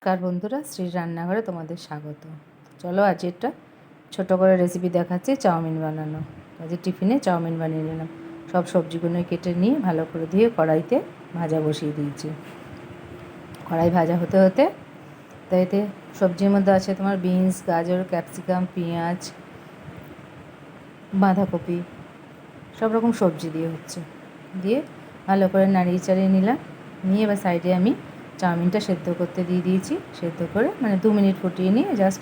নমস্কার বন্ধুরা, শ্রী রান্নাঘরে তোমাদের স্বাগত। চলো আজ একটা ছোটো করে রেসিপি দেখাচ্ছি, চাউমিন বানানো। আজকে টিফিনে চাউমিন বানিয়ে নিলাম। সব সবজিগুলো কেটে নিয়ে ভালো করে দিয়ে কড়াইতে ভাজা বসিয়ে দিয়েছি। কড়াই ভাজা হতে হতে তাইতে সবজির মধ্যে আছে তোমার বিনস, গাজর, ক্যাপসিকাম, পেঁয়াজ, বাঁধাকপি, সব রকম সবজি দিয়ে হচ্ছে। দিয়ে ভালো করে নাড়িয়ে চাড়িয়ে নিলাম। নিয়ে এবার সাইডে আমি চাউমিনটা সেদ্ধ করতে দিয়ে দিয়েছি। সেদ্ধ করে 2 মিনিট ফুটিয়ে নিয়ে জাস্ট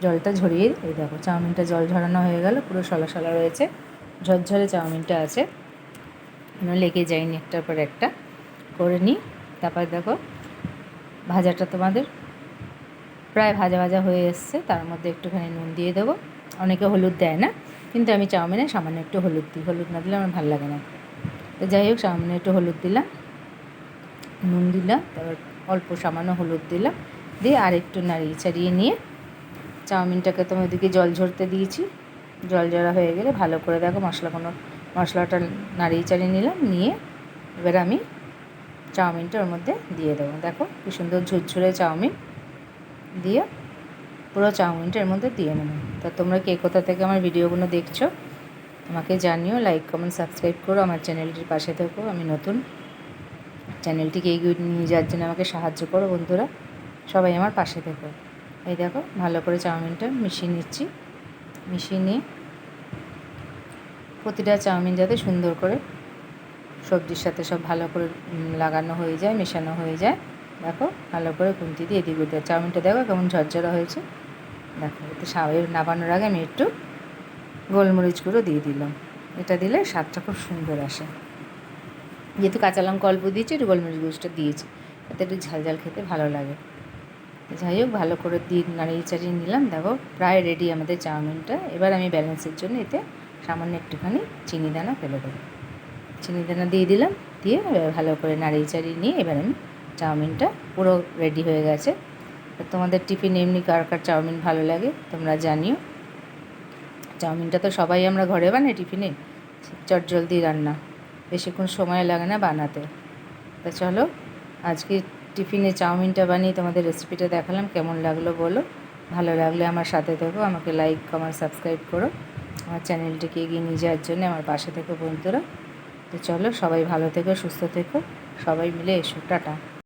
জলটা ঝরিয়ে এই দেখো চাউমিনটা জল ঝরানো হয়ে গেল, পুরো সলা সলা রয়েছে, ঝরঝরে চাউমিনটা আছে, কোনো লেগে যায়নি একটার পর একটা করে নিই। তারপর দেখো ভাজাটা তোমাদের প্রায় ভাজা ভাজা হয়ে এসছে। তার মধ্যে একটুখানি নুন দিয়ে দেবো। অনেকে হলুদ দেয় না, কিন্তু আমি চাউমিনে সামান্য একটু হলুদ দিই। হলুদ না দিলে আমার ভালো লাগে না। তো যাই হোক, চাউমিনে একটু হলুদ দিলাম, নুন দিলাম, তারপর অল্প সামান্য হলুদ দিলাম, দিয়ে আর একটু নাড়িয়ে চাড়িয়ে নিয়ে চাউমিনটাকে তো ওইদিকে জল ঝরতে দিয়েছি। জল ঝরা হয়ে গেলে ভালো করে দেখো মশলাটা নাড়িয়ে চাড়িয়ে নিলাম। নিয়ে এবার আমি চাউমিনটা ওর মধ্যে দিয়ে দেবো। দেখো কি সুন্দর ঝুরঝুরে চাউমিন দিয়ে পুরো চাউমিনটা এর মধ্যে দিয়ে নেবো। তা তোমরা কে কোথা থেকে আমার ভিডিওগুলো দেখছো আমাকে জানিও। লাইক, কমেন্ট, সাবস্ক্রাইব করো, আমার চ্যানেলটির পাশে থেকো। আমি নতুন, চ্যানেলটিকে এগিয়ে নিয়ে যাওয়ার জন্য আমাকে সাহায্য করো বন্ধুরা, সবাই আমার পাশে থেকো। এই দেখো ভালো করে চাউমিনটা মিশিয়ে নিচ্ছি। মিশিয়ে নিয়ে প্রতিটা চাউমিন যাতে সুন্দর করে সবজির সাথে সব ভালো করে লাগানো হয়ে যায়, মেশানো হয়ে যায়। দেখো ভালো করে খুন্তি দিয়ে এদিক ওদিক চাউমিনটা দেখো কেমন ঝরঝরা হয়েছে। দেখো এতে নামানোর আগে আমি একটু গোলমরিচ গুঁড়ো দিয়ে দিলাম। এটা দিলে স্বাদটা খুব সুন্দর আসে। যেহেতু কাঁচা লঙ্কা অল্প দিয়েছি, একটু গোলমরিচ গুঁড়োটা দিয়েছি, তাতে একটু ঝাল ঝাল খেতে ভালো লাগে। যাই হোক ভালো করে দিয়ে নাড়িয়ে চাড়িয়ে নিলাম। দেখো প্রায় রেডি আমাদের চাউমিনটা। এবার আমি ব্যালেন্সের জন্য এতে সামান্য একটুখানি চিনি দানা ফেলে দেবো। চিনি দানা দিয়ে দিলাম, দিয়ে ভালো করে নাড়িয়ে চাড়িয়ে নিয়ে এবার আমি চাউমিনটা পুরো রেডি হয়ে গেছে। তোমাদের টিফিনে এমনি কার কার চাউমিন ভালো লাগে তোমরা জানিও। চাউমিনটা তো সবাই আমরা ঘরে বানাই টিফিনে, চটজলদি রান্না, বেশিক্ষণ সময় লাগে না বানাতে। তা চলো আজকে টিফিনে চাউমিনটা বানিয়ে তোমাদের রেসিপিটা দেখালাম। কেমন লাগলো বলো। ভালো লাগলে আমার সাথে থেকো, আমাকে লাইক, কমেন্ট, সাবস্ক্রাইব করো। আমার চ্যানেলটিকে এগিয়ে নিয়ে যাওয়ার জন্য আমার পাশে থেকো বন্ধুরা। তো চলো সবাই ভালো থেকো, সুস্থ থেকো, সবাই মিলে এসো, টাটা।